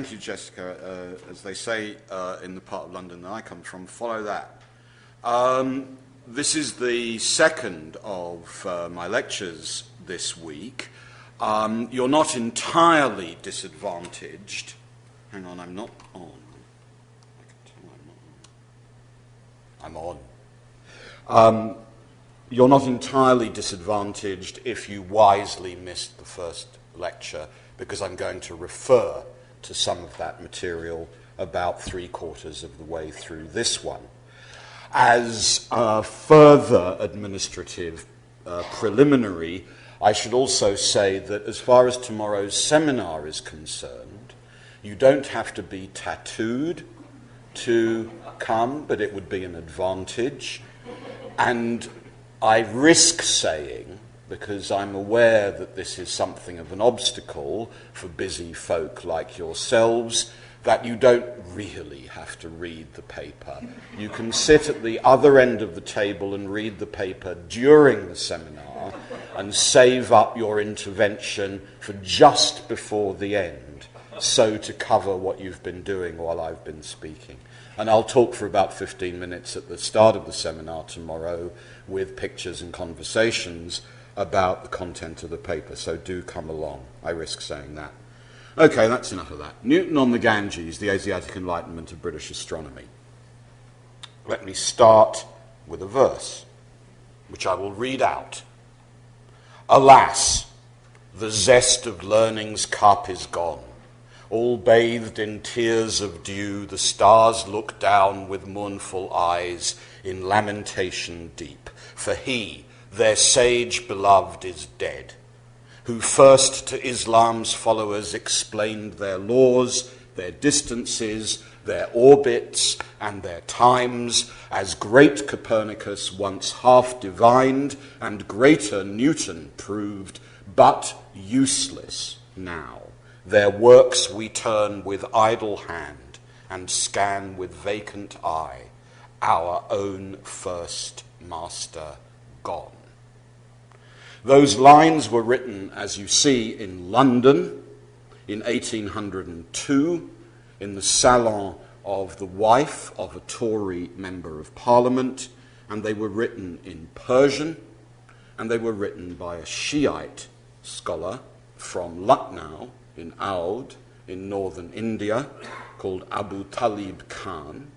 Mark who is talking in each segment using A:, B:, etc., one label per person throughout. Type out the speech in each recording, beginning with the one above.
A: thank you, Jessica. As they say in the part of London that I come from, follow that. This is the second of my lectures this week. You're not entirely disadvantaged. Hang on, I'm not on. I can tell I'm not on. I'm on. You're not entirely disadvantaged if you wisely missed the first lecture, because I'm going to refer to some of that material about 3/4 of the way through this one. As a further administrative preliminary, I should also say that as far as tomorrow's seminar is concerned, you don't have to be tattooed to come, but it would be an advantage. And I risk saying, because I'm aware that this is something of an obstacle for busy folk like yourselves, that you don't really have to read the paper. You can sit at the other end of the table and read the paper during the seminar and save up your intervention for just before the end, so to cover what you've been doing while I've been speaking. And I'll talk for about 15 minutes at the start of the seminar tomorrow with pictures and conversations about the content of the paper, so do come along. I risk saying that. Okay, that's enough of that. Newton on the Ganges, the Asiatic Enlightenment of British Astronomy. Let me start with a verse, which I will read out. Alas, the zest of learning's cup is gone. All bathed in tears of dew, the stars look down with mournful eyes in lamentation deep. For he, their sage beloved, is dead, who first to Islam's followers explained their laws, their distances, their orbits, and their times, as great Copernicus once half divined, and greater Newton proved, but useless now. Their works we turn with idle hand, and scan with vacant eye, our own first master gone. Those lines were written, as you see, in London in 1802, in the salon of the wife of a Tory member of Parliament, and they were written in Persian, and they were written by a Shiite scholar from Lucknow in Oudh, in northern India, called Abu Talib Khan,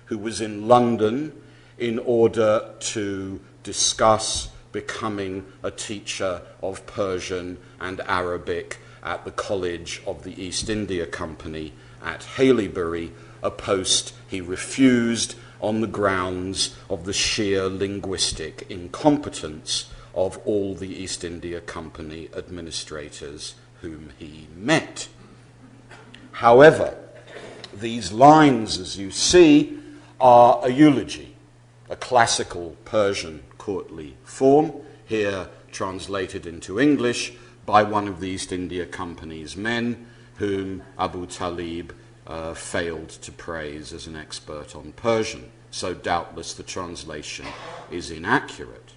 A: who was in London in order to discuss becoming a teacher of Persian and Arabic at the College of the East India Company at Haileybury, a post he refused on the grounds of the sheer linguistic incompetence of all the East India Company administrators whom he met. However, these lines, as you see, are a eulogy, a classical Persian courtly form, here translated into English by one of the East India Company's men, whom Abu Talib failed to praise as an expert on Persian. So doubtless the translation is inaccurate.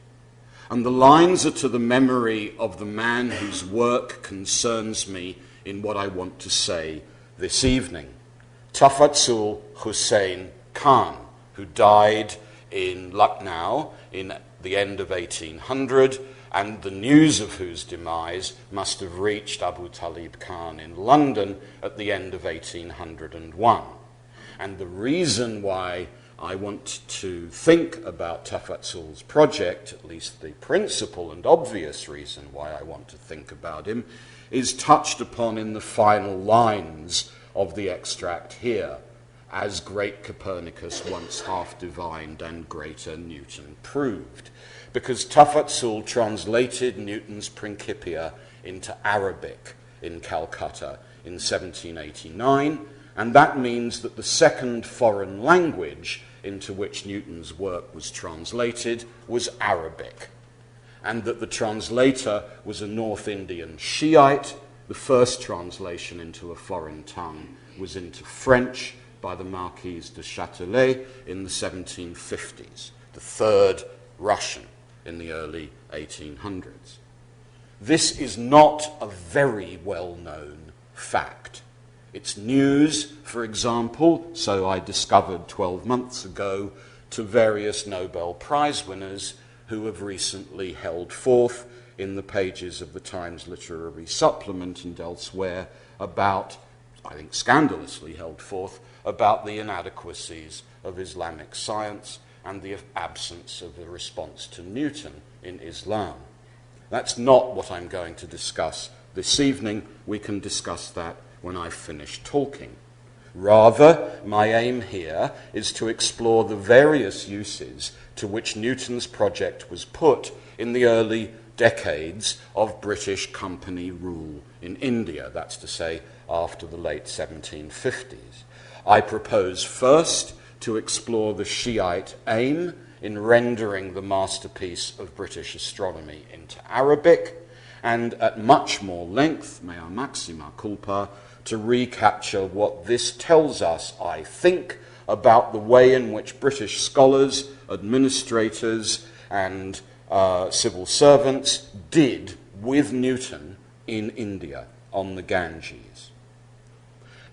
A: And the lines are to the memory of the man whose work concerns me in what I want to say this evening, Tafazzul Hussain Khan, who died in Lucknow in the end of 1800, and the news of whose demise must have reached Abu Talib Khan in London at the end of 1801. And the reason why I want to think about Tafazzul's project, at least the principal and obvious reason why I want to think about him, is touched upon in the final lines of the extract here. As great Copernicus once half divined and greater Newton proved. Because Tafazzul translated Newton's Principia into Arabic in Calcutta in 1789, and that means that the second foreign language into which Newton's work was translated was Arabic, and that the translator was a North Indian Shiite. The first translation into a foreign tongue was into French by the Marquise de Châtelet in the 1750s, the third Russian in the early 1800s. This is not a very well-known fact. its news, for example, so I discovered 12 months ago, to various Nobel Prize winners who have recently held forth in the pages of the Times Literary Supplement and elsewhere about, I think scandalously held forth, about the inadequacies of Islamic science and the absence of a response to Newton in Islam. That's not what I'm going to discuss this evening. We can discuss that when I've finished talking. Rather, my aim here is to explore the various uses to which Newton's project was put in the early decades of British company rule in India, that's to say, after the late 1750s. I propose first to explore the Shiite aim in rendering the masterpiece of British astronomy into Arabic, and at much more length, mea maxima culpa, to recapture what this tells us, I think, about the way in which British scholars, administrators, and civil servants did with Newton in India on the Ganges.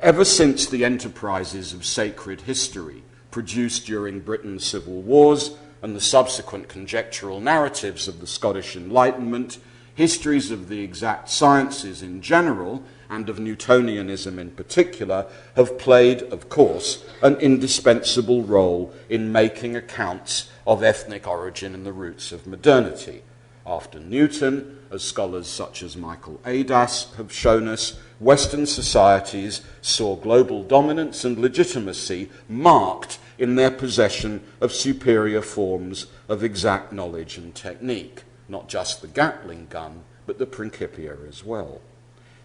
A: Ever since the enterprises of sacred history produced during Britain's civil wars and the subsequent conjectural narratives of the Scottish Enlightenment, histories of the exact sciences in general, and of Newtonianism in particular, have played, of course, an indispensable role in making accounts of ethnic origin and the roots of modernity. After Newton, as scholars such as Michael Adas have shown us, Western societies saw global dominance and legitimacy marked in their possession of superior forms of exact knowledge and technique, not just the Gatling gun, but the Principia as well.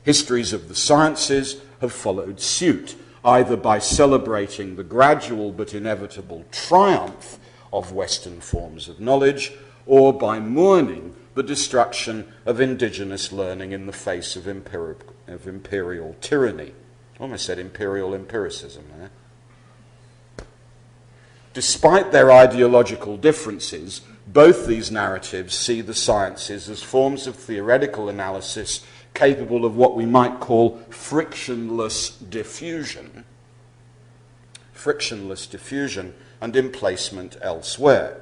A: Histories of the sciences have followed suit, either by celebrating the gradual but inevitable triumph of Western forms of knowledge, or by mourning the destruction of indigenous learning in the face of imperial tyranny. I almost said imperial empiricism there. Despite their ideological differences, both these narratives see the sciences as forms of theoretical analysis capable of what we might call frictionless diffusion and emplacement elsewhere.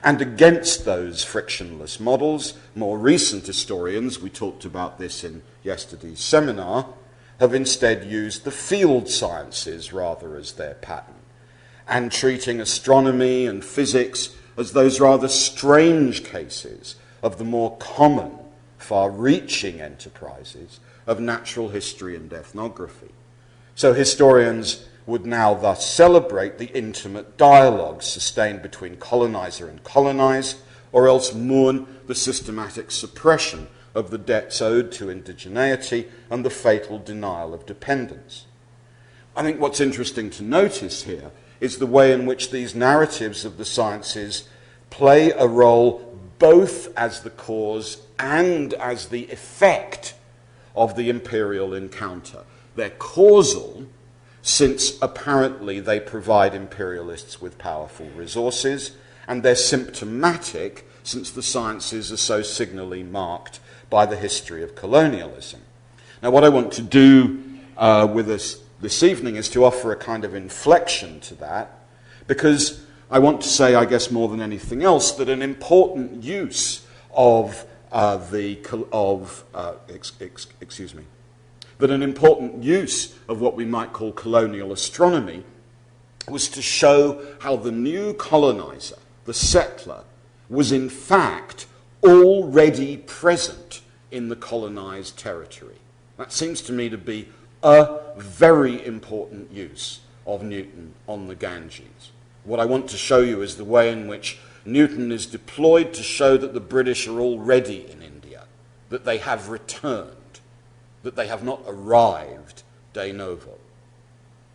A: And against those frictionless models, more recent historians, we talked about this in yesterday's seminar, have instead used the field sciences rather as their pattern, and treating astronomy and physics as those rather strange cases of the more common, far-reaching enterprises of natural history and ethnography. So historians would now thus celebrate the intimate dialogue sustained between colonizer and colonized, or else mourn the systematic suppression of the debts owed to indigeneity and the fatal denial of dependence. I think what's interesting to notice here is the way in which these narratives of the sciences play a role both as the cause and as the effect of the imperial encounter. They're causal, since apparently they provide imperialists with powerful resources, and they're symptomatic, since the sciences are so signally marked by the history of colonialism. Now, what I want to do with us this evening is to offer a kind of inflection to that, because I want to say, I guess more than anything else, that an important use of what we might call colonial astronomy was to show how the new colonizer, the settler, was in fact already present in the colonized territory. That seems to me to be a very important use of Newton on the Ganges. What I want to show you is the way in which Newton is deployed to show that the British are already in India, that they have returned, that they have not arrived de novo.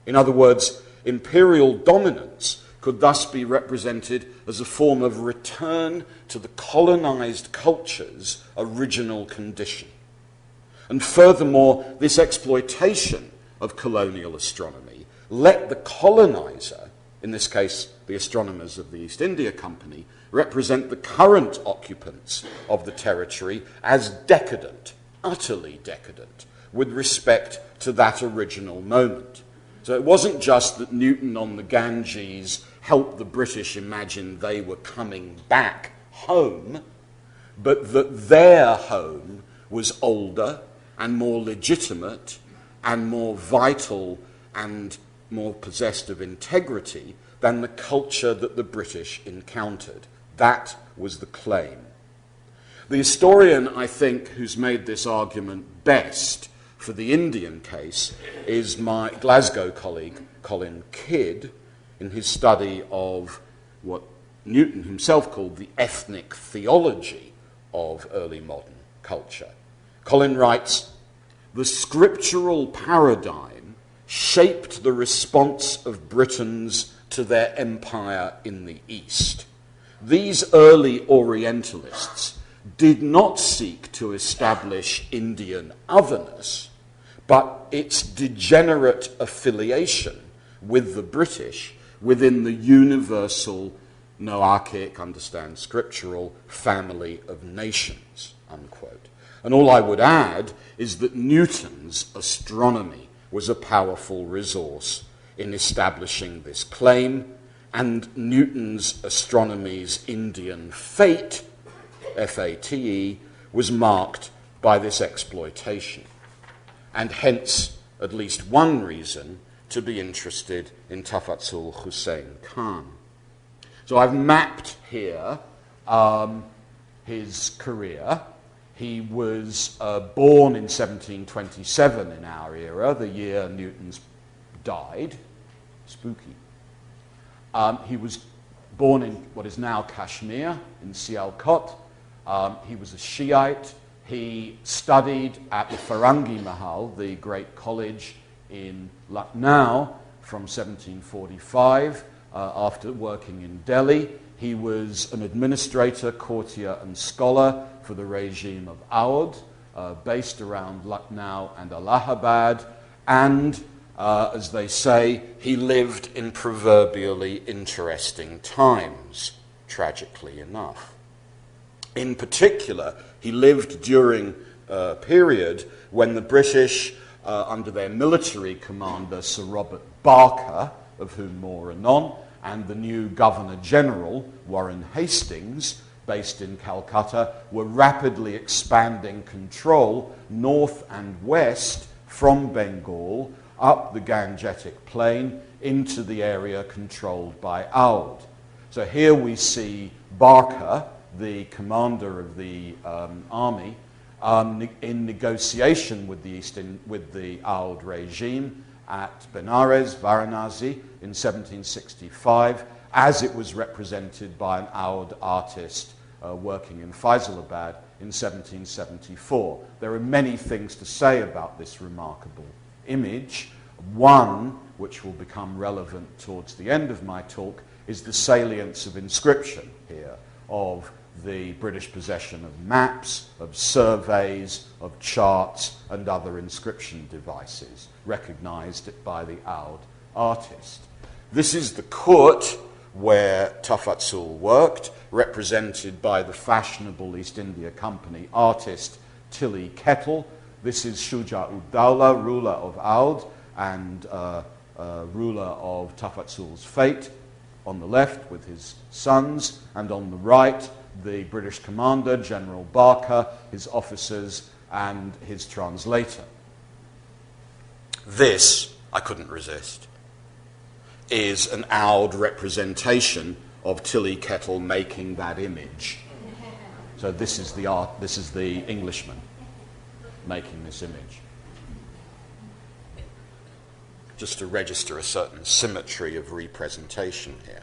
A: In other words, imperial dominance could thus be represented as a form of return to the colonized culture's original condition. And furthermore, this exploitation of colonial astronomy let the colonizer, in this case the astronomers of the East India Company, represent the current occupants of the territory as decadent, utterly decadent, with respect to that original moment. So it wasn't just that Newton on the Ganges helped the British imagine they were coming back home, but that their home was older and more legitimate and more vital and more possessed of integrity than the culture that the British encountered. That was the claim. The historian, I think, who's made this argument best for the Indian case is my Glasgow colleague, Colin Kidd, in his study of what Newton himself called the ethnic theology of early modern culture. Colin writes, "The scriptural paradigm shaped the response of Britons to their empire in the East. These early Orientalists did not seek to establish Indian otherness, but its degenerate affiliation with the British within the universal, noarchic, understand scriptural, family of nations," unquote. And all I would add is that Newton's astronomy was a powerful resource in establishing this claim, and Newton's astronomy's Indian fate, F-A-T-E, was marked by this exploitation, and hence at least one reason to be interested in Tafazzul Hussain Khan. So I've mapped here his career. He was born in 1727 in our era, the year Newton's died. Spooky. He was born in what is now Kashmir, in Sialkot. He was a Shiite. He studied at the Farangi Mahal, the great college in Lucknow, from 1745, after working in Delhi. He was an administrator, courtier, and scholar for the regime of Awadh, based around Lucknow and Allahabad, and as they say, he lived in proverbially interesting times, tragically enough. In particular, he lived during a period when the British, under their military commander, Sir Robert Barker, of whom more anon, and the new Governor-General, Warren Hastings, based in Calcutta, were rapidly expanding control north and west from Bengal up the Gangetic Plain into the area controlled by Awadh. So here we see Barker, the commander of the army, in negotiation with the Awadh regime at Benares, Varanasi, in 1765, as it was represented by an Awadh artist working in Faisalabad in 1774. There are many things to say about this remarkable image. One, which will become relevant towards the end of my talk, is the salience of inscription here, of the British possession of maps, of surveys, of charts, and other inscription devices, recognized by the Awadh artist. This is the court where Tafazzul worked, represented by the fashionable East India Company artist Tilly Kettle. This is Shuja-ud-Dawla, ruler of Awadh and ruler of Tafazzul's fate, on the left with his sons, and on the right the British commander, General Barker, his officers, and his translator. This, I couldn't resist, is an Awadh representation of Tilly Kettle making that image. So this is the Englishman making this image. Just to register a certain symmetry of representation here.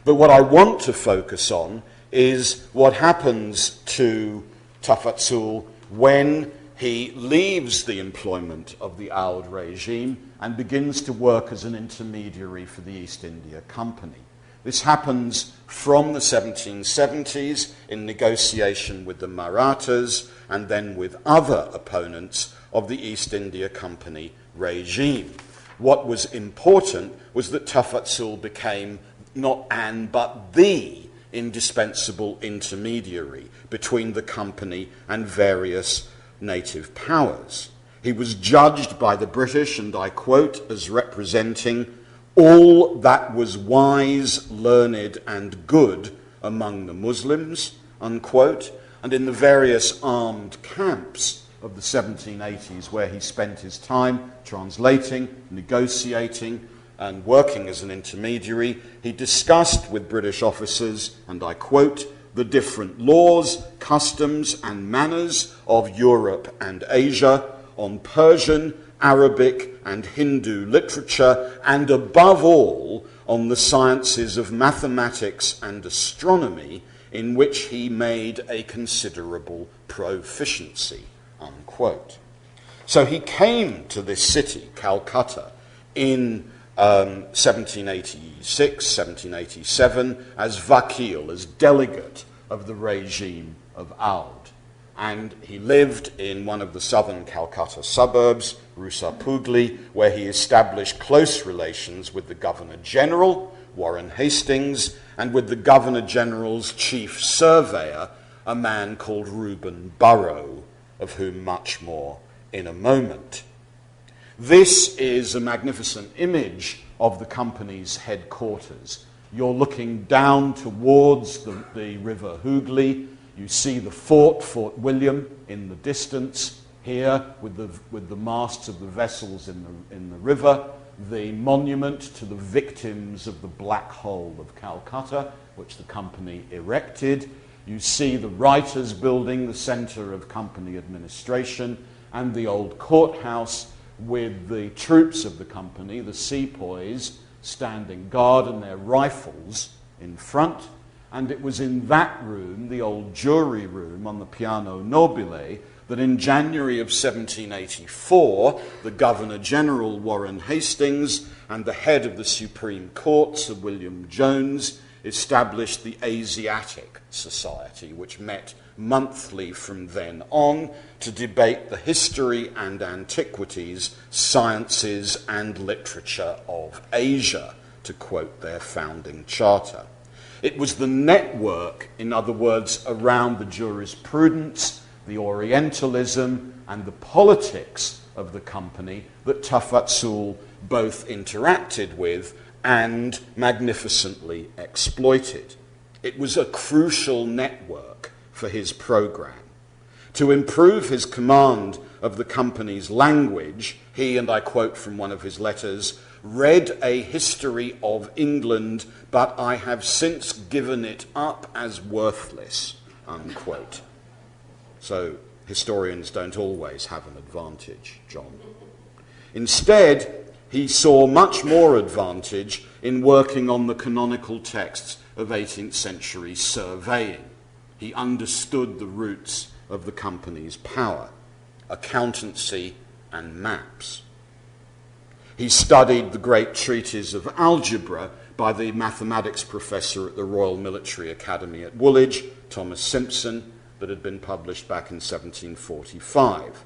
A: But what I want to focus on is what happens to Tafazzul when he leaves the employment of the Awadh regime and begins to work as an intermediary for the East India Company. This happens from the 1770s in negotiation with the Marathas and then with other opponents of the East India Company regime. What was important was that Tafazzul became not an but the indispensable intermediary between the company and various native powers. He was judged by the British, and I quote, as representing all that was wise, learned, and good among the Muslims, unquote, and in the various armed camps of the 1780s where he spent his time translating, negotiating, and working as an intermediary, he discussed with British officers, and I quote, the different laws, customs, and manners of Europe and Asia on Persian, Arabic, and Hindu literature, and above all, on the sciences of mathematics and astronomy, in which he made a considerable proficiency, unquote. So he came to this city, Calcutta, in 1786, 1787, as vakil, as delegate of the regime of Oud. And he lived in one of the southern Calcutta suburbs, Rusapugli, where he established close relations with the Governor-General, Warren Hastings, and with the Governor-General's chief surveyor, a man called Reuben Burrow, of whom much more in a moment. This is a magnificent image of the company's headquarters. You're looking down towards the river Hooghly. You see the Fort William, in the distance here with the masts of the vessels in the river, the monument to the victims of the Black Hole of Calcutta, which the company erected. You see the Writers' Building, the centre of company administration, and the old courthouse with the troops of the company, the sepoys, standing guard and their rifles in front. And it was in that room, the old jury room on the Piano Nobile, that in January of 1784, the Governor-General Warren Hastings and the head of the Supreme Court, Sir William Jones, established the Asiatic Society, which met monthly from then on to debate the history and antiquities, sciences and literature of Asia, to quote their founding charter. It was the network, in other words, around the jurisprudence, the Orientalism, and the politics of the company that Tafazzul both interacted with and magnificently exploited. It was a crucial network for his program. To improve his command of the company's language, he, and I quote from one of his letters, read a history of England, but I have since given it up as worthless, unquote. So historians don't always have an advantage, John. Instead, he saw much more advantage in working on the canonical texts of 18th century surveying. He understood the roots of the company's power, accountancy and maps. He studied the great treatise of algebra by the mathematics professor at the Royal Military Academy at Woolwich, Thomas Simpson, that had been published back in 1745.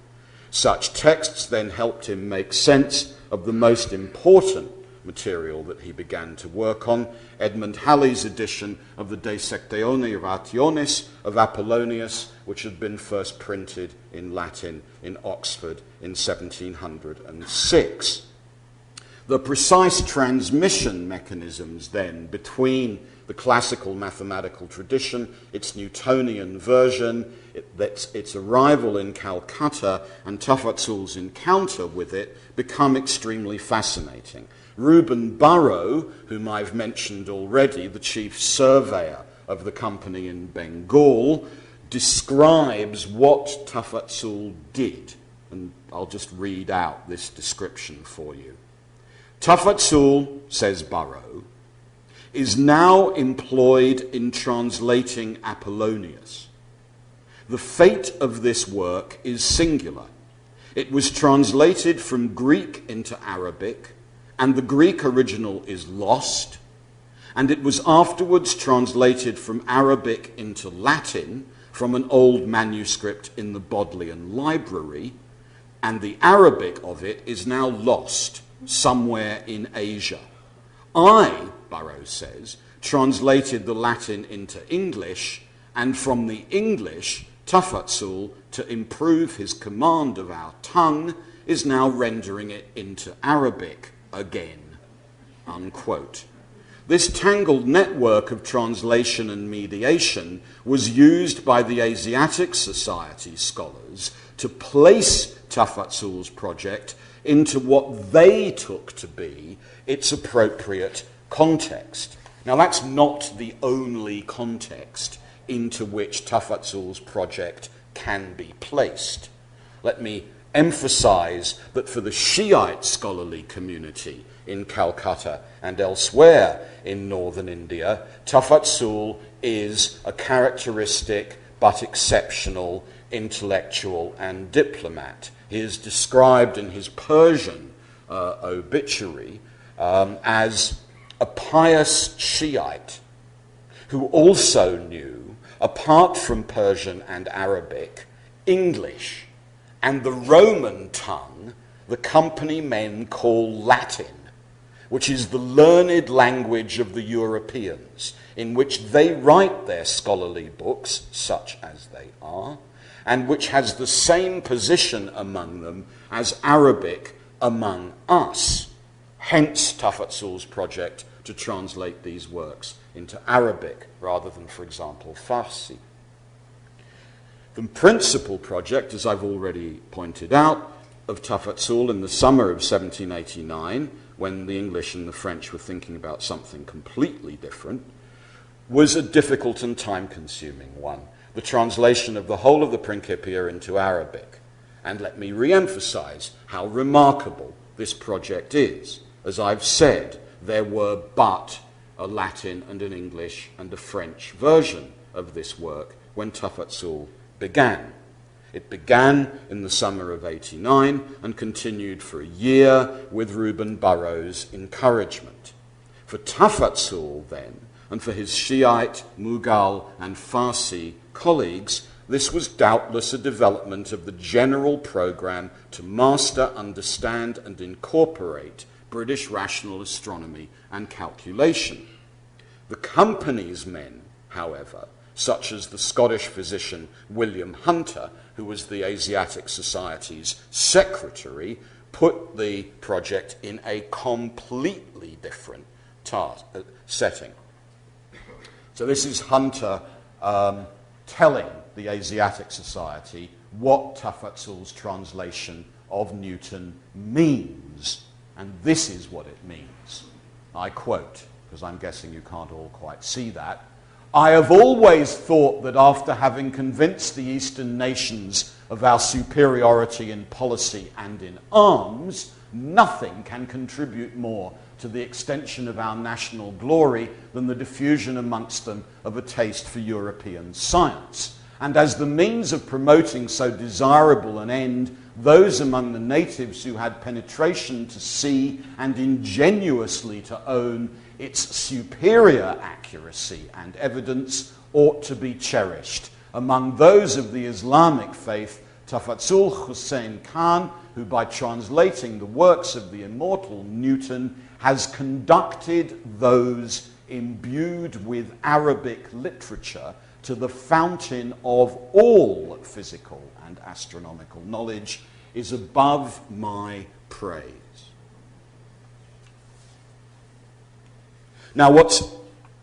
A: Such texts then helped him make sense of the most important material that he began to work on, Edmund Halley's edition of the De Sectione Rationis of Apollonius, which had been first printed in Latin in Oxford in 1706. The precise transmission mechanisms then between the classical mathematical tradition, its Newtonian version, its arrival in Calcutta, and Tafazzul's encounter with it become extremely fascinating. Reuben Burrow, whom I've mentioned already, the chief surveyor of the company in Bengal, describes what Tafazzul did. And I'll just read out this description for you. Tafazzul, says Burrow, is now employed in translating Apollonius. The fate of this work is singular. It was translated from Greek into Arabic, and the Greek original is lost, and it was afterwards translated from Arabic into Latin from an old manuscript in the Bodleian Library, and the Arabic of it is now lost somewhere in Asia. I, Burrows says, translated the Latin into English, and from the English, Tafazzul to improve his command of our tongue is now rendering it into Arabic again," unquote. This tangled network of translation and mediation was used by the Asiatic Society scholars to place Tafazzul's project into what they took to be its appropriate context. Now, that's not the only context into which Tafazzul's project can be placed. Let me emphasize that for the Shiite scholarly community in Calcutta and elsewhere in northern India, Tafazzul is a characteristic but exceptional intellectual and diplomat. He is described in his Persian obituary as a pious Shiite who also knew, apart from Persian and Arabic, English and the Roman tongue the company men call Latin, which is the learned language of the Europeans, in which they write their scholarly books, such as they are, and which has the same position among them as Arabic among us. Hence Tafazzul's project to translate these works into Arabic rather than, for example, Farsi. The principal project, as I've already pointed out, of Tafazzul in the summer of 1789, when the English and the French were thinking about something completely different, was a difficult and time-consuming one, the translation of the whole of the Principia into Arabic. And let me re-emphasize how remarkable this project is. As I've said, there were but a Latin and an English and a French version of this work when Tafazzul began. It began in the summer of 89 and continued for a year with Reuben Burroughs' encouragement. For Tafazzul then, and for his Shiite, Mughal and Farsi colleagues, this was doubtless a development of the general program to master, understand and incorporate British rational astronomy and calculation. The company's men, however, such as the Scottish physician William Hunter, who was the Asiatic Society's secretary, put the project in a completely different setting. So this is Hunter telling the Asiatic Society what Tafazzul's translation of Newton means. And this is what it means. I quote, because I'm guessing you can't all quite see that. "I have always thought that after having convinced the Eastern nations of our superiority in policy and in arms, nothing can contribute more to the extension of our national glory than the diffusion amongst them of a taste for European science. And as the means of promoting so desirable an end, those among the natives who had penetration to see and ingenuously to own its superior accuracy and evidence ought to be cherished. Among those of the Islamic faith, Tafazzul Hussein Khan, who by translating the works of the immortal Newton has conducted those imbued with Arabic literature to the fountain of all physical and astronomical knowledge, is above my praise." Now, what's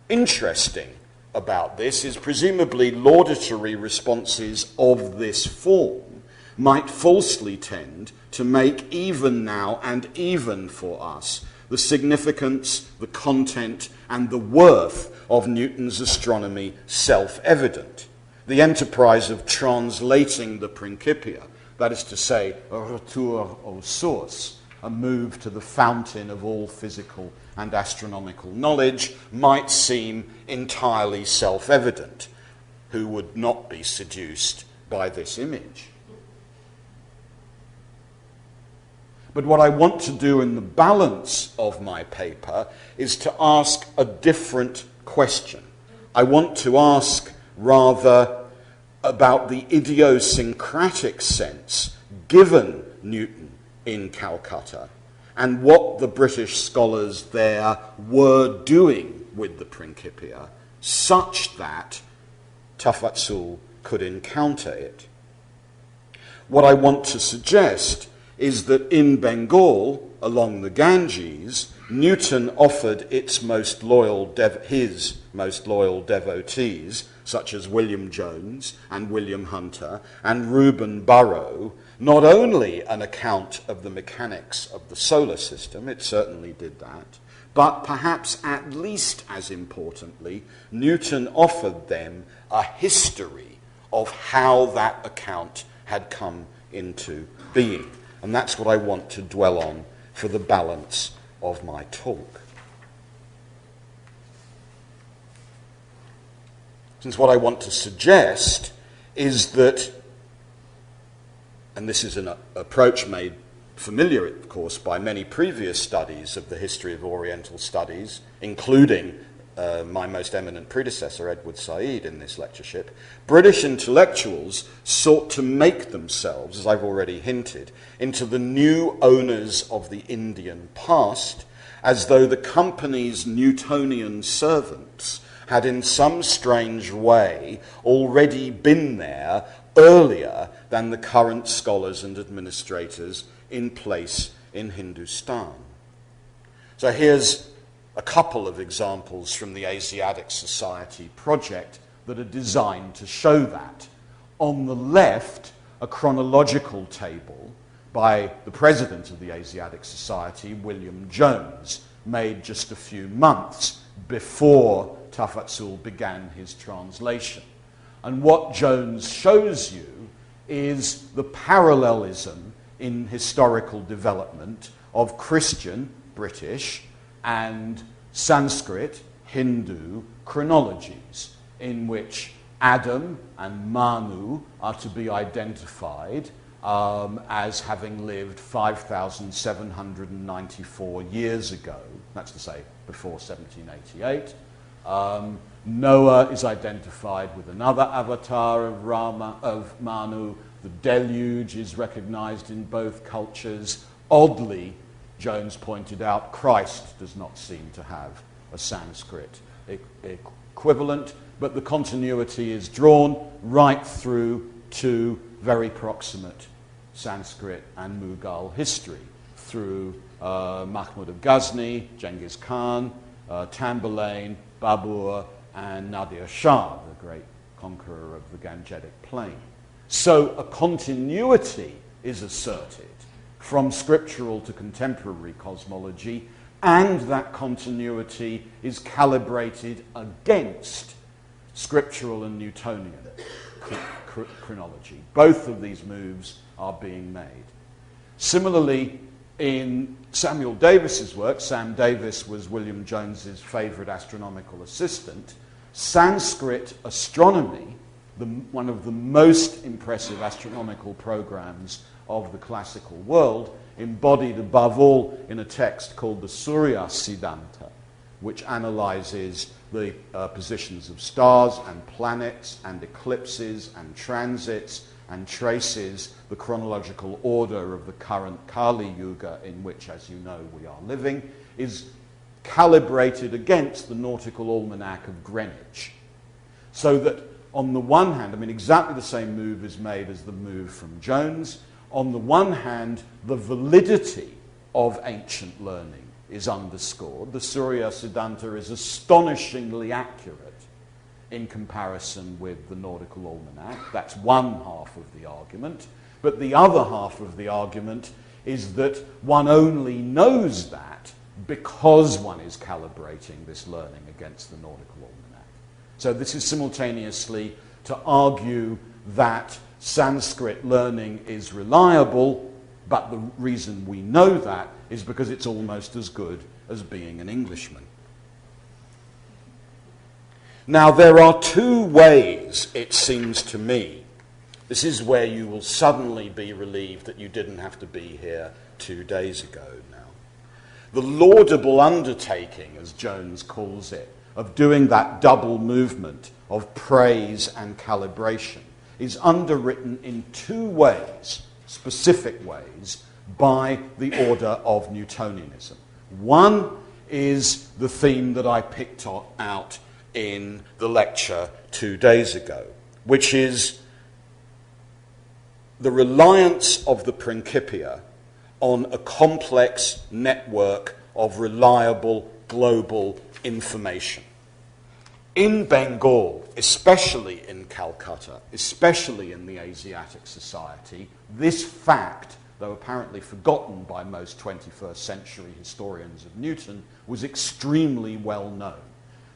A: interesting about this is presumably laudatory responses of this form might falsely tend to make even now and even for us the significance, the content, and the worth of Newton's astronomy self-evident. The enterprise of translating the Principia, that is to say, a retour aux sources, a move to the fountain of all physical and astronomical knowledge, might seem entirely self-evident. Who would not be seduced by this image? But what I want to do in the balance of my paper is to ask a different question. I want to ask rather about the idiosyncratic sense given Newton in Calcutta and what the British scholars there were doing with the Principia such that Tafazzul could encounter it. what I want to suggest is that in Bengal, along the Ganges, Newton offered his most loyal devotees, such as William Jones and William Hunter and Reuben Burrough, not only an account of the mechanics of the solar system, it certainly did that, but perhaps at least as importantly, Newton offered them a history of how that account had come into being. And that's what I want to dwell on for the balance of my talk. Since what I want to suggest is that, and this is an approach made familiar, of course, by many previous studies of the history of Oriental studies, including my most eminent predecessor, Edward Said, in this lectureship, British intellectuals sought to make themselves, as I've already hinted, into the new owners of the Indian past, as though the company's Newtonian servants had in some strange way already been there earlier than the current scholars and administrators in place in Hindustan. So here's a couple of examples from the Asiatic Society project that are designed to show that. On the left, a chronological table by the president of the Asiatic Society, William Jones, made just a few months before Tafazzul began his translation. And what Jones shows you is the parallelism in historical development of Christian, British, and Sanskrit, Hindu chronologies, in which Adam and Manu are to be identified as having lived 5,794 years ago, that's to say before 1788. Noah is identified with another avatar of Manu. The deluge is recognized in both cultures. Oddly, Jones pointed out, Christ does not seem to have a Sanskrit equivalent, but the continuity is drawn right through to very proximate Sanskrit and Mughal history, through Mahmud of Ghazni, Genghis Khan, Tamburlaine, Babur, and Nadir Shah, the great conqueror of the Gangetic Plain. So a continuity is asserted from scriptural to contemporary cosmology, and that continuity is calibrated against scriptural and Newtonian chronology. Both of these moves are being made. Similarly, in Samuel Davis's work, Sam Davis was William Jones's favorite astronomical assistant, Sanskrit astronomy, one of the most impressive astronomical programs of the classical world, embodied above all in a text called the Surya Siddhanta, which analyzes the positions of stars and planets and eclipses and transits and traces the chronological order of the current Kali Yuga in which, as you know, we are living, is calibrated against the nautical almanac of Greenwich. So that on the one hand, I mean, exactly the same move is made as the move from Jones. On the one hand, the validity of ancient learning is underscored. The Surya Siddhanta is astonishingly accurate in comparison with the nautical almanac. That's one half of the argument. But the other half of the argument is that one only knows that because one is calibrating this learning against the nautical almanac. So this is simultaneously to argue that Sanskrit learning is reliable, but the reason we know that is because it's almost as good as being an Englishman. Now, there are two ways, it seems to me, this is where you will suddenly be relieved that you didn't have to be here 2 days ago now. The laudable undertaking, as Jones calls it, of doing that double movement of praise and calibration is underwritten in two ways, specific ways, by the order of Newtonianism. One is the theme that I picked out in the lecture 2 days ago, which is the reliance of the Principia on a complex network of reliable global information. In Bengal, especially in Calcutta, especially in the Asiatic society, this fact, though apparently forgotten by most 21st century historians of Newton, was extremely well known.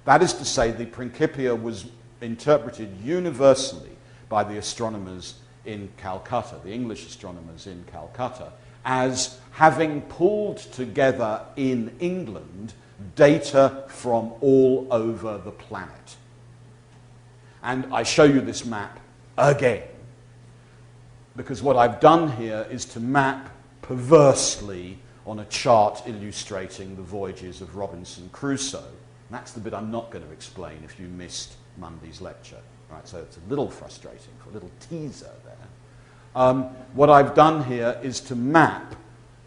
A: That is to say, the Principia was interpreted universally by the astronomers in Calcutta, the English astronomers in Calcutta, as having pulled together in England data from all over the planet. And I show you this map again, because what I've done here is to map perversely on a chart illustrating the voyages of Robinson Crusoe. And that's the bit I'm not going to explain if you missed Monday's lecture. Right, so it's a little frustrating, for a little teaser there. What I've done here is to map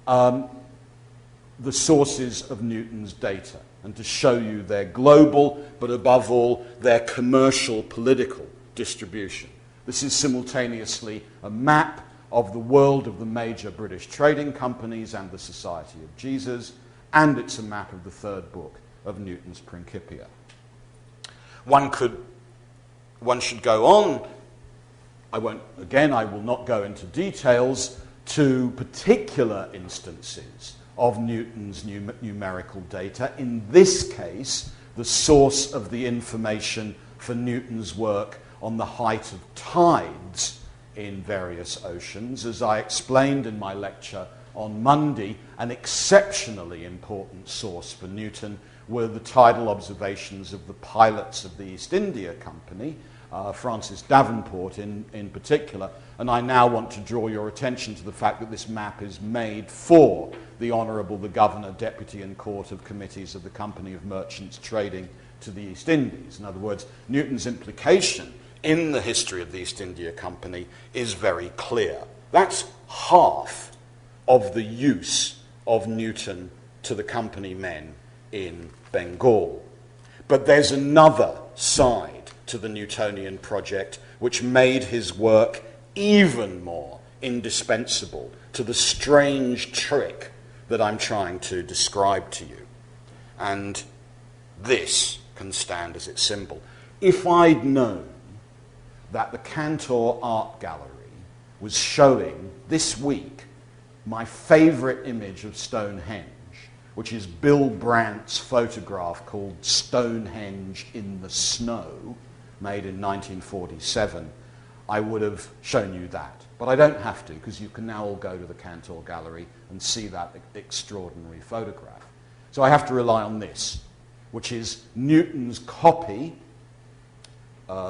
A: the sources of Newton's data and to show you their global, but above all, their commercial political distribution. This is simultaneously a map of the world of the major British trading companies and the Society of Jesus, and it's a map of the third book of Newton's Principia. One should go on. I will not go into details to particular instances of Newton's numerical data. In this case, the source of the information for Newton's work on the height of tides in various oceans. As I explained in my lecture on Monday, an exceptionally important source for Newton were the tidal observations of the pilots of the East India Company, Francis Davenport in particular, and I now want to draw your attention to the fact that this map is made for the Honourable the Governor, Deputy and Court of Committees of the Company of Merchants Trading to the East Indies. In other words, Newton's implication in the history of the East India Company is very clear. That's half of the use of Newton to the company men in Bengal. But there's another side to the Newtonian project which made his work even more indispensable to the strange trick that I'm trying to describe to you. And this can stand as its symbol. If I'd known that the Cantor Art Gallery was showing this week my favourite image of Stonehenge, which is Bill Brandt's photograph called Stonehenge in the Snow, made in 1947, I would have shown you that. But I don't have to, because you can now all go to the Cantor Gallery and see that extraordinary photograph. So I have to rely on this, which is Newton's copy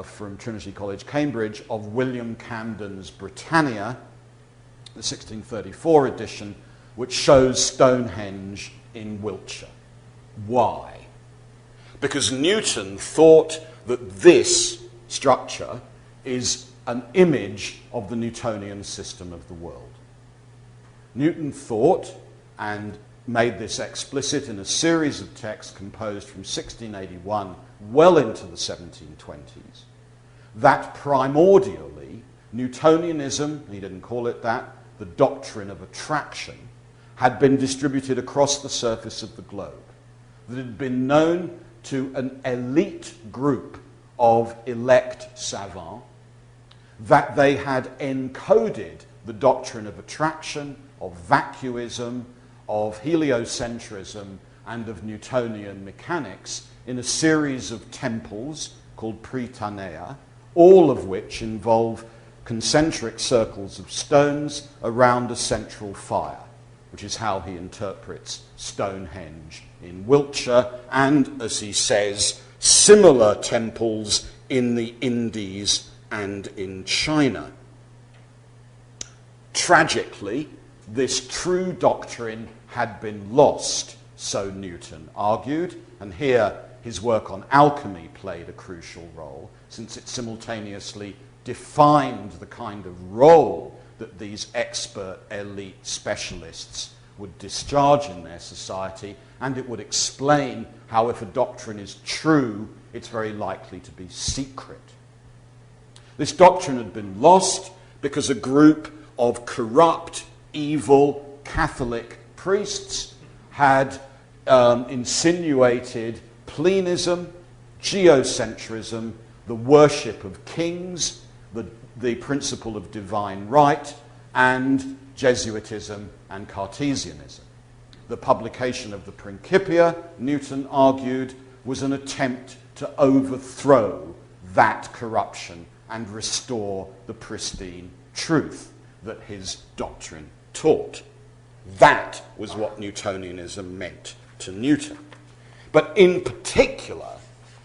A: from Trinity College, Cambridge, of William Camden's Britannia, the 1634 edition, which shows Stonehenge in Wiltshire. Why? Because Newton thought that this structure is an image of the Newtonian system of the world. Newton thought, and made this explicit in a series of texts composed from 1681 well into the 1720s, that primordially Newtonianism, he didn't call it that, the doctrine of attraction, had been distributed across the surface of the globe, that it had been known to an elite group of elect savants, that they had encoded the doctrine of attraction, of vacuism, of heliocentrism, and of Newtonian mechanics in a series of temples called Prytaneia, all of which involve concentric circles of stones around a central fire, which is how he interprets Stonehenge in Wiltshire, and, as he says, similar temples in the Indies and in China. Tragically, this true doctrine had been lost, so Newton argued, and here his work on alchemy played a crucial role, since it simultaneously defined the kind of role that these expert elite specialists would discharge in their society, and it would explain how, if a doctrine is true, it's very likely to be secret. This doctrine had been lost because a group of corrupt, evil Catholic priests had insinuated plenism, geocentrism, the worship of kings, the principle of divine right, and Jesuitism and Cartesianism. The publication of the Principia, Newton argued, was an attempt to overthrow that corruption and restore the pristine truth that his doctrine taught. That was what Newtonianism meant to Newton. But in particular,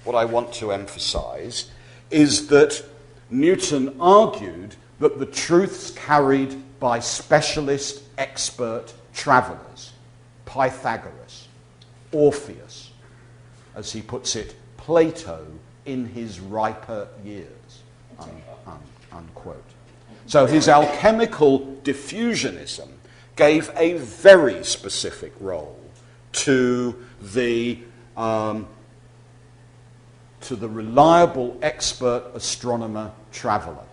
A: what I want to emphasize is that Newton argued that the truths carried by specialist expert travellers, Pythagoras, Orpheus, as he puts it, Plato in his riper years, unquote. So his alchemical diffusionism gave a very specific role to the reliable expert astronomer traveller.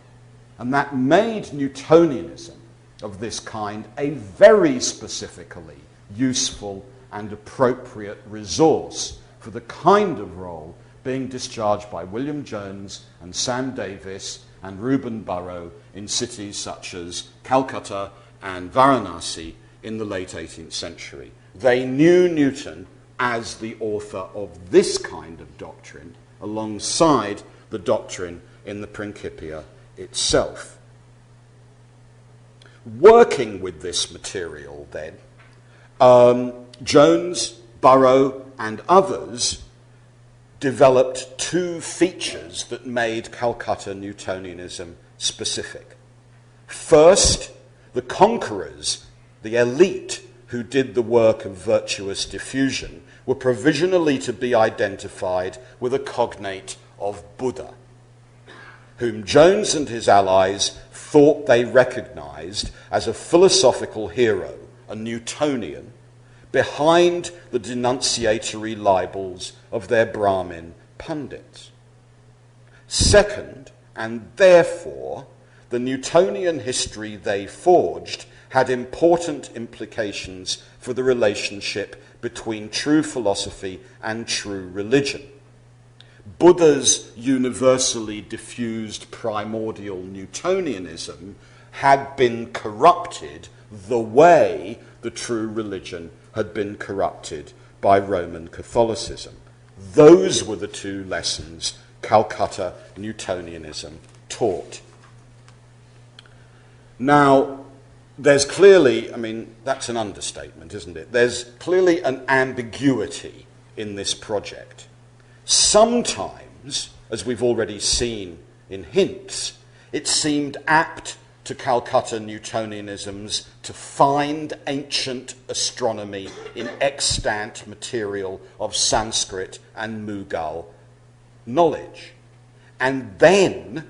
A: And that made Newtonianism of this kind a very specifically useful and appropriate resource for the kind of role being discharged by William Jones and Sam Davis and Reuben Burrow in cities such as Calcutta and Varanasi in the late 18th century. They knew Newton as the author of this kind of doctrine alongside the doctrine in the Principia itself. Working with this material then, Jones, Burrow, and others developed two features that made Calcutta Newtonianism specific. First, the conquerors, the elite who did the work of virtuous diffusion, were provisionally to be identified with a cognate of Buddha, whom Jones and his allies thought they recognized as a philosophical hero, a Newtonian, behind the denunciatory libels of their Brahmin pundits. Second, and therefore, the Newtonian history they forged had important implications for the relationship between true philosophy and true religion. Buddha's universally diffused primordial Newtonianism had been corrupted the way the true religion had been corrupted by Roman Catholicism. Those were the two lessons Calcutta Newtonianism taught. Now, there's clearly, that's an understatement, isn't it? There's clearly an ambiguity in this project. Sometimes, as we've already seen in hints, it seemed apt to Calcutta Newtonianisms to find ancient astronomy in extant material of Sanskrit and Mughal knowledge. And then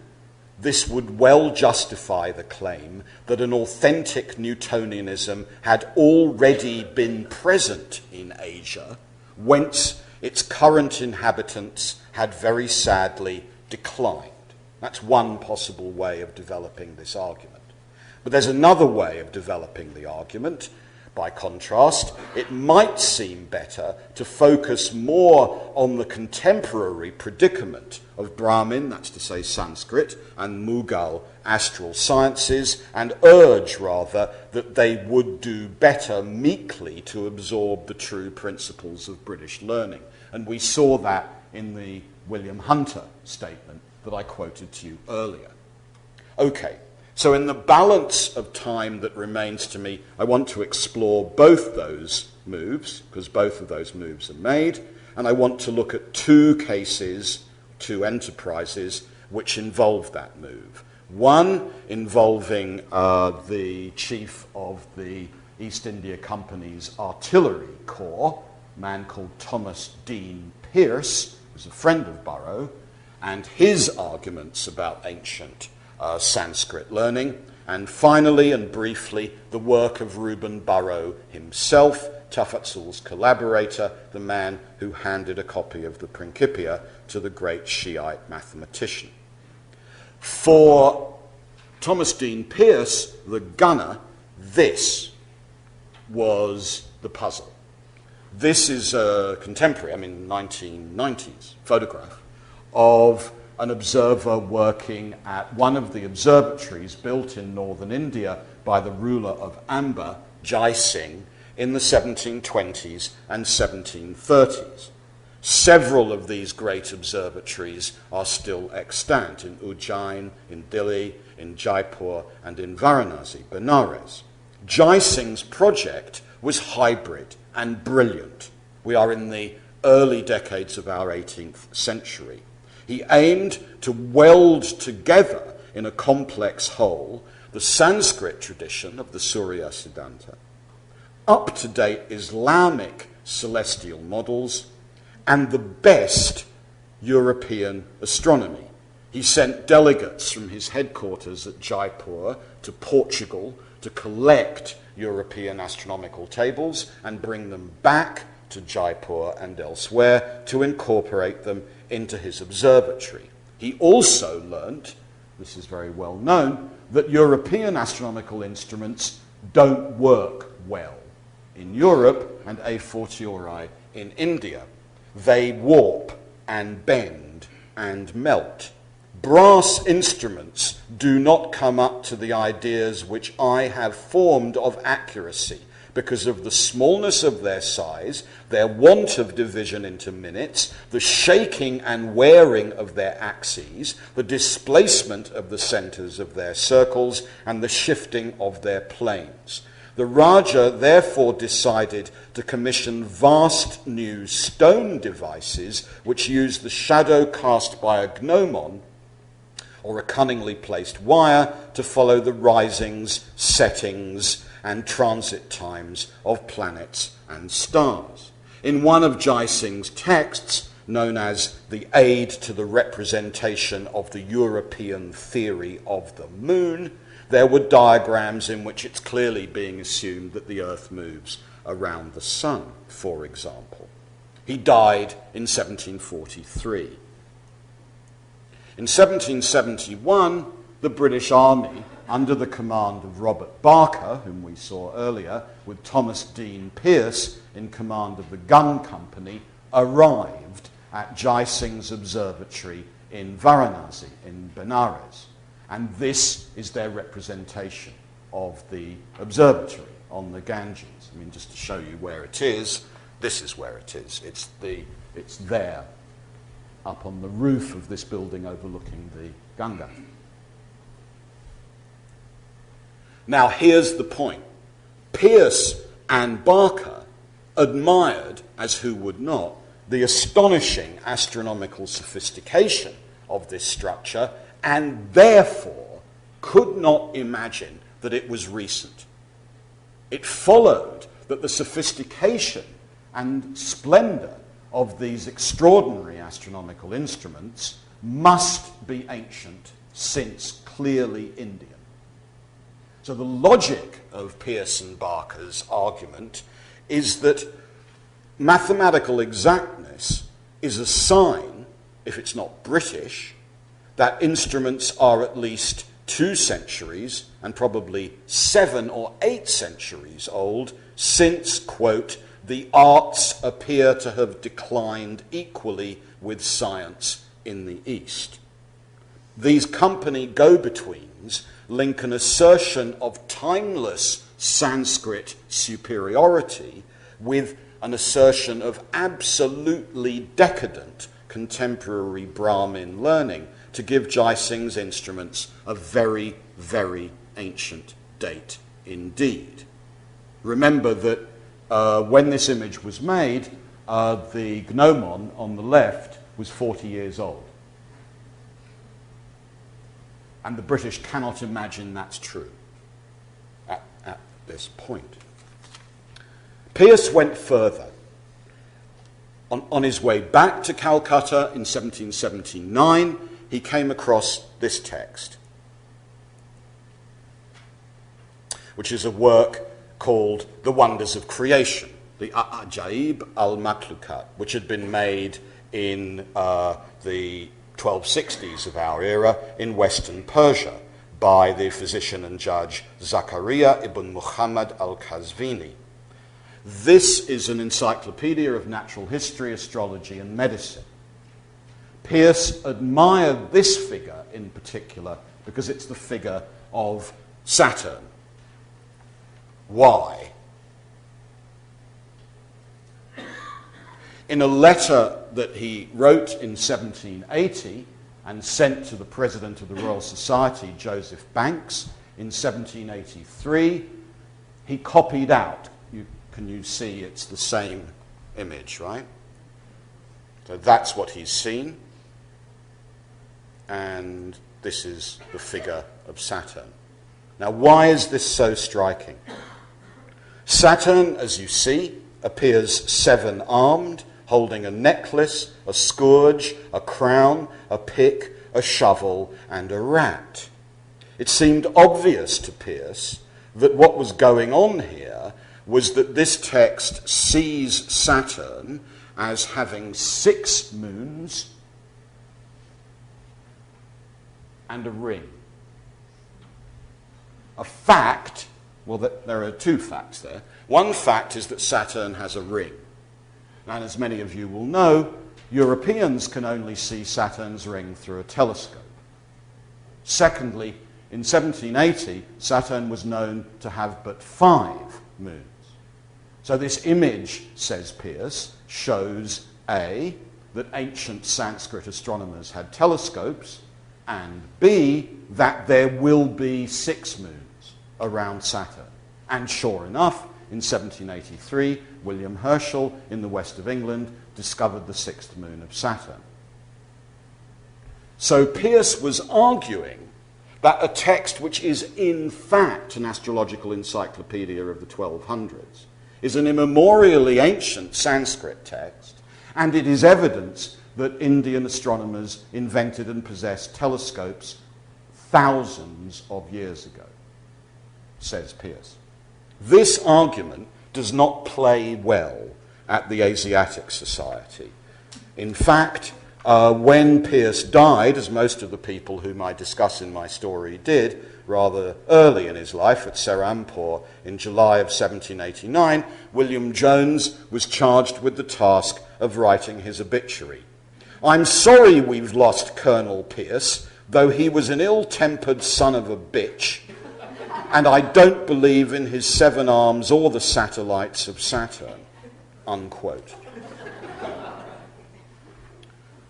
A: this would well justify the claim that an authentic Newtonianism had already been present in Asia, whence its current inhabitants had very sadly declined. That's one possible way of developing this argument. But there's another way of developing the argument. By contrast, it might seem better to focus more on the contemporary predicament of Brahmin, that's to say Sanskrit, and Mughal astral sciences, and urge, rather, that they would do better meekly to absorb the true principles of British learning. And we saw that in the William Hunter statement that I quoted to you earlier. Okay, so in the balance of time that remains to me, I want to explore both those moves, because both of those moves are made, and I want to look at two cases, two enterprises, which involve that move. One involving the chief of the East India Company's artillery corps, a man called Thomas Dean Pierce, who's a friend of Burrow, and his arguments about ancient Sanskrit learning. And finally and briefly, the work of Reuben Burrow himself, Tafazzul's collaborator, the man who handed a copy of the Principia to the great Shiite mathematician. For Thomas Dean Pierce, the gunner, this was the puzzle. This is a contemporary, 1990s photograph of an observer working at one of the observatories built in northern India by the ruler of Amba, Jai Singh, in the 1720s and 1730s. Several of these great observatories are still extant in Ujjain, in Delhi, in Jaipur, and in Varanasi, Benares. Jai Singh's project was hybrid and brilliant. We are in the early decades of our 18th century. He aimed to weld together in a complex whole the Sanskrit tradition of the Surya Siddhanta, up-to-date Islamic celestial models, and the best European astronomy. He sent delegates from his headquarters at Jaipur to Portugal to collect European astronomical tables and bring them back to Jaipur and elsewhere to incorporate them into his observatory. He also learnt, this is very well known, that European astronomical instruments don't work well in Europe and a fortiori in India. They warp and bend and melt. Brass instruments do not come up to the ideas which I have formed of accuracy because of the smallness of their size, their want of division into minutes, the shaking and wearing of their axes, the displacement of the centres of their circles, and the shifting of their planes. The Raja therefore decided to commission vast new stone devices which use the shadow cast by a gnomon or a cunningly placed wire to follow the risings, settings, and transit times of planets and stars. In one of Jai Singh's texts, known as the Aid to the Representation of the European Theory of the Moon, there were diagrams in which it's clearly being assumed that the Earth moves around the Sun, for example. He died in 1743. In 1771, the British Army, under the command of Robert Barker, whom we saw earlier, with Thomas Dean Pierce in command of the gun company, arrived at Jai Singh's observatory in Varanasi, in Benares. And this is their representation of the observatory on the Ganges. Just to show you where it is, this is where it is. It's there, up on the roof of this building overlooking the Ganga. Now, here's the point. Pierce and Barker admired, as who would not, the astonishing astronomical sophistication of this structure and therefore could not imagine that it was recent. It followed that the sophistication and splendour of these extraordinary astronomical instruments must be ancient, since clearly Indian. So the logic of Pierce and Barker's argument is that mathematical exactness is a sign, if it's not British, that instruments are at least 2 centuries and probably 7 or 8 centuries old, since, quote, the arts appear to have declined equally with science in the East. These company go-betweens link an assertion of timeless Sanskrit superiority with an assertion of absolutely decadent contemporary Brahmin learning to give Jai Singh's instruments a very, very ancient date indeed. Remember that when this image was made, the gnomon on the left was 40 years old. And the British cannot imagine that's true at this point. Pierce went further. On his way back to Calcutta in 1779, he came across this text, which is a work called The Wonders of Creation, the Ajaib al-Makhlukat, which had been made in the 1260s of our era in Western Persia by the physician and judge Zakaria ibn Muhammad al-Qazvini. This is an encyclopedia of natural history, astrology, and medicine. Peirce admired this figure in particular because it's the figure of Saturn. Why? In a letter that he wrote in 1780 and sent to the President of the Royal Society, Joseph Banks, in 1783, he copied out. Can you see it's the same image, right? So that's what he's seen. And this is the figure of Saturn. Now, why is this so striking? Saturn, as you see, appears seven-armed, holding a necklace, a scourge, a crown, a pick, a shovel, and a rat. It seemed obvious to Peirce that what was going on here was that this text sees Saturn as having 6 moons and a ring. A fact, well, there are 2 facts there. One fact is that Saturn has a ring. And as many of you will know, Europeans can only see Saturn's ring through a telescope. Secondly, in 1780, Saturn was known to have but 5 moons. So this image, says Peirce, shows A, that ancient Sanskrit astronomers had telescopes, and B, that there will be 6 moons around Saturn. And sure enough, in 1783, William Herschel in the west of England discovered the 6th moon of Saturn. So Peirce was arguing that a text which is in fact an astrological encyclopedia of the 1200s is an immemorially ancient Sanskrit text, and it is evidence that Indian astronomers invented and possessed telescopes thousands of years ago, says Peirce. This argument does not play well at the Asiatic Society. In fact, when Peirce died, as most of the people whom I discuss in my story did, rather early in his life at Serampore in July of 1789, William Jones was charged with the task of writing his obituary. "I'm sorry we've lost Colonel Peirce, though he was an ill-tempered son of a bitch, and I don't believe in his 7 arms or the satellites of Saturn," unquote.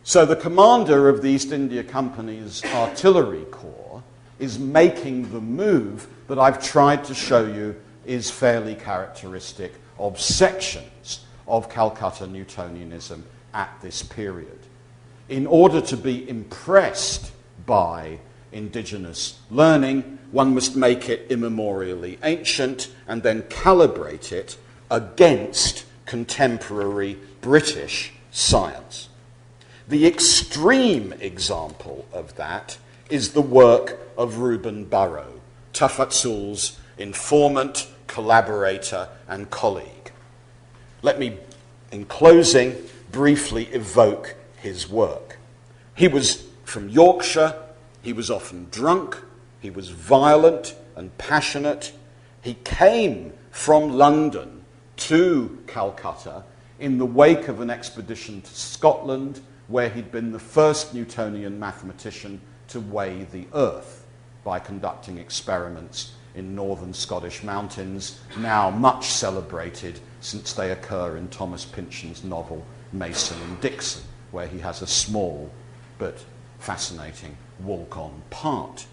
A: So the commander of the East India Company's artillery corps is making the move that I've tried to show you is fairly characteristic of sections of Calcutta Newtonianism at this period. In order to be impressed by indigenous learning, one must make it immemorially ancient and then calibrate it against contemporary British science. The extreme example of that is the work of Reuben Burrow, Tafatsul's informant, collaborator, and colleague. Let me, in closing, briefly evoke his work. He was from Yorkshire. He was often drunk. He was violent and passionate. He came from London to Calcutta in the wake of an expedition to Scotland, where he'd been the first Newtonian mathematician to weigh the Earth by conducting experiments in northern Scottish mountains, now much celebrated since they occur in Thomas Pynchon's novel Mason and Dixon, where he has a small but fascinating walk-on part.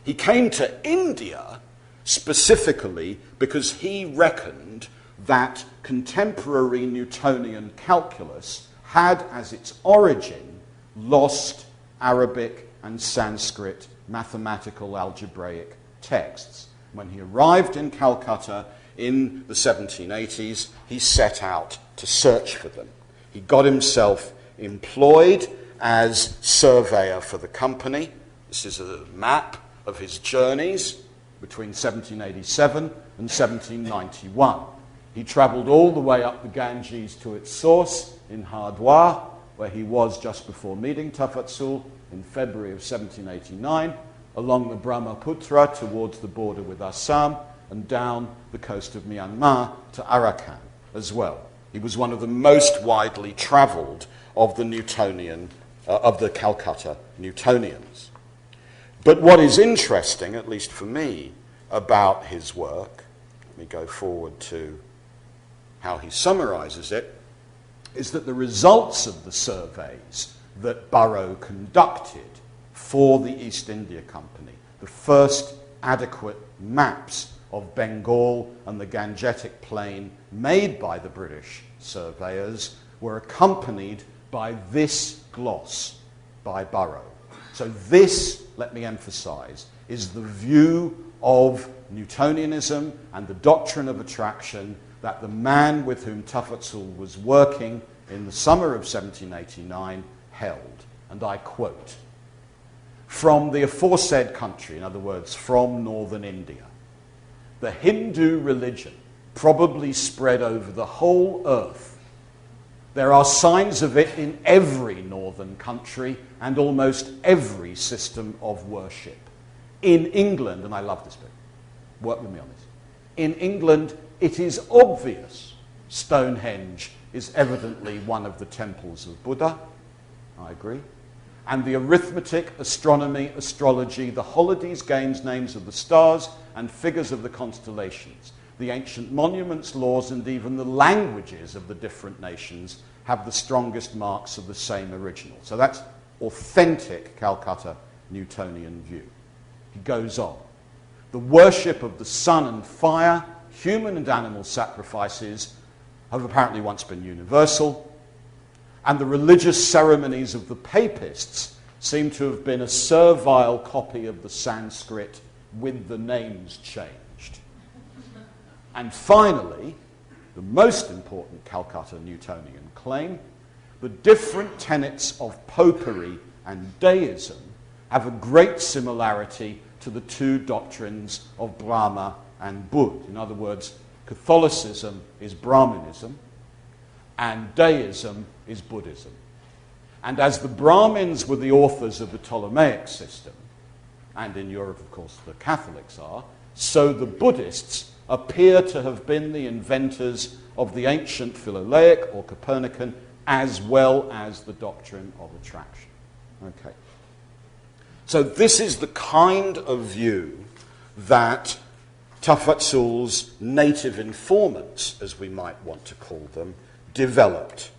A: He came to India specifically because he reckoned that contemporary Newtonian calculus had as its origin lost Arabic and Sanskrit mathematical algebraic texts. When he arrived in Calcutta in the 1780s, he set out to search for them. He got himself employed as surveyor for the company. This is a map of his journeys between 1787 and 1791. He travelled all the way up the Ganges to its source in Hardwar, where he was just before meeting Tafatsul in February of 1789, along the Brahmaputra towards the border with Assam and down the coast of Myanmar to Arakan as well. He was one of the most widely travelled of the of the Calcutta Newtonians. But what is interesting, at least for me, about his work, let me go forward to how he summarises it, is that the results of the surveys that Burrough conducted for the East India Company, the first adequate maps of Bengal and the Gangetic Plain made by the British surveyors, were accompanied by this gloss by Burrough. So this, let me emphasise, is the view of Newtonianism and the doctrine of attraction that the man with whom Tafatul was working in the summer of 1789 held. And I quote, "From the aforesaid country," in other words, from northern India, "the Hindu religion probably spread over the whole earth. There are signs of it in every northern country and almost every system of worship. In England," and I love this bit, work with me on this, "in England it is obvious Stonehenge is evidently one of the temples of Buddha." I agree. "And the arithmetic, astronomy, astrology, the holidays, games, names of the stars, and figures of the constellations, the ancient monuments, laws, and even the languages of the different nations have the strongest marks of the same original." So that's authentic Calcutta Newtonian view. He goes on. "The worship of the sun and fire, human and animal sacrifices have apparently once been universal, and the religious ceremonies of the papists seem to have been a servile copy of the Sanskrit with the names changed. And finally, the most important Calcutta Newtonian claim, the different tenets of popery and deism have a great similarity to the two doctrines of Brahma and Bud. In other words, Catholicism is Brahmanism and deism is Buddhism. And as the Brahmins were the authors of the Ptolemaic system, and in Europe, of course, the Catholics are, so the Buddhists appear to have been the inventors of the ancient Philolaic or Copernican, as well as the doctrine of attraction. Okay. So this is the kind of view that Tafatsul's native informants, as we might want to call them, developed.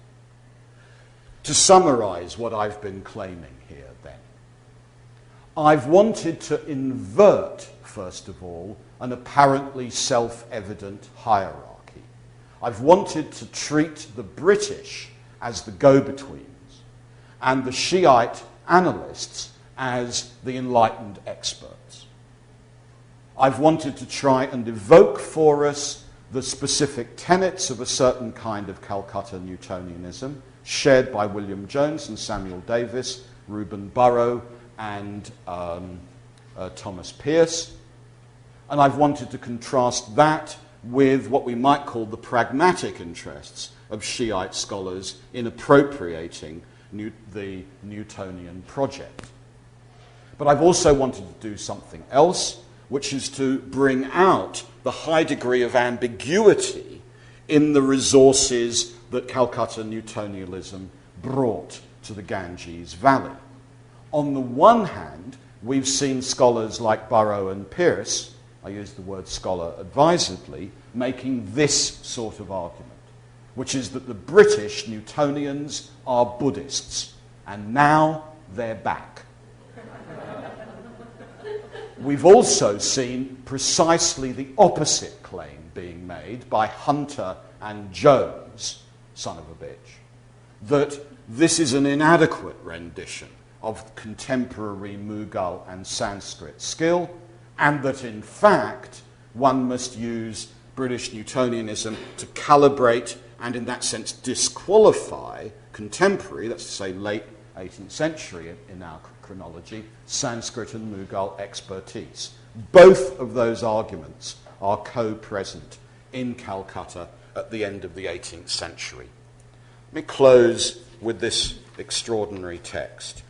A: To summarise what I've been claiming here then, I've wanted to invert, first of all, an apparently self-evident hierarchy. I've wanted to treat the British as the go-betweens and the Shiite analysts as the enlightened experts. I've wanted to try and evoke for us the specific tenets of a certain kind of Calcutta Newtonianism shared by William Jones and Samuel Davis, Reuben Burrow and Thomas Pearce. And I've wanted to contrast that with what we might call the pragmatic interests of Shiite scholars in appropriating the Newtonian project. But I've also wanted to do something else, which is to bring out the high degree of ambiguity in the resources that Calcutta Newtonianism brought to the Ganges Valley. On the one hand, we've seen scholars like Burrow and Pearce, I use the word scholar advisedly, making this sort of argument, which is that the British Newtonians are Buddhists, and now they're back. We've also seen precisely the opposite claim being made by Hunter and Jones, son of a bitch, that this is an inadequate rendition of contemporary Mughal and Sanskrit skill, and that in fact one must use British Newtonianism to calibrate and in that sense disqualify contemporary, that's to say late 18th century in our chronology, Sanskrit and Mughal expertise. Both of those arguments are co-present in Calcutta at the end of the 18th century. Let me close with this extraordinary text.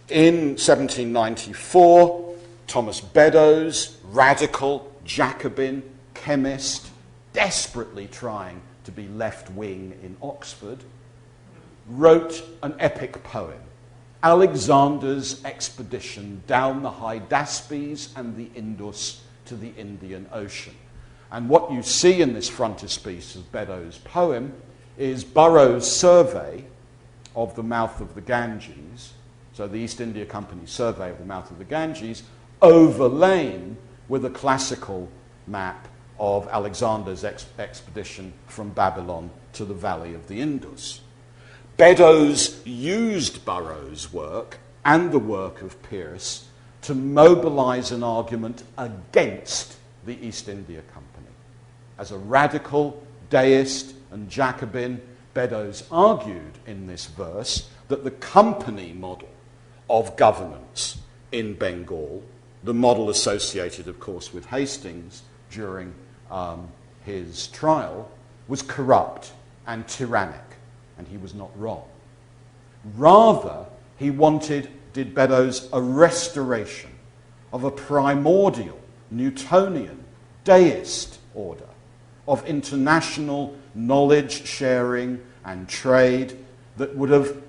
A: In 1794, Thomas Beddoes, radical, Jacobin, chemist, desperately trying to be left-wing in Oxford, wrote an epic poem, Alexander's expedition down the Hydaspes and the Indus to the Indian Ocean. And what you see in this frontispiece of Beddoes' poem is Burroughs' survey of the mouth of the Ganges, so the East India Company's survey of the mouth of the Ganges, overlain with a classical map of Alexander's expedition from Babylon to the valley of the Indus. Beddoes used Burroughs' work and the work of Pearce to mobilize an argument against the East India Company. As a radical, deist and Jacobin, Beddoes argued in this verse that the company model of governance in Bengal, the model associated, of course, with Hastings during his trial, was corrupt and tyrannic, and he was not wrong. Rather, he did Beddoes, a restoration of a primordial, Newtonian, deist order of international knowledge sharing and trade that would have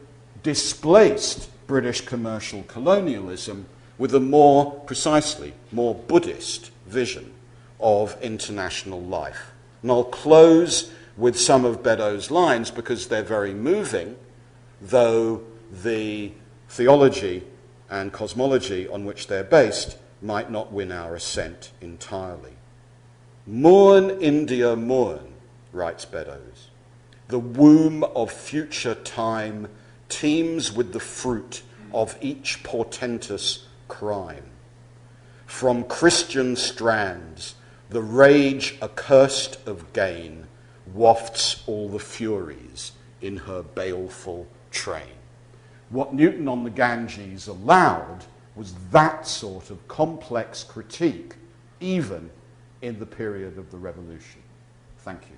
A: displaced British commercial colonialism with a more Buddhist vision of international life. And I'll close with some of Beddoes' lines because they're very moving, though the theology and cosmology on which they're based might not win our assent entirely. Mourn, India, mourn, writes Beddoes. The womb of future time teems with the fruit of each portentous crime. From Christian strands, the rage accursed of gain wafts all the furies in her baleful train. What Newton on the Ganges allowed was that sort of complex critique, even in the period of the Revolution. Thank you.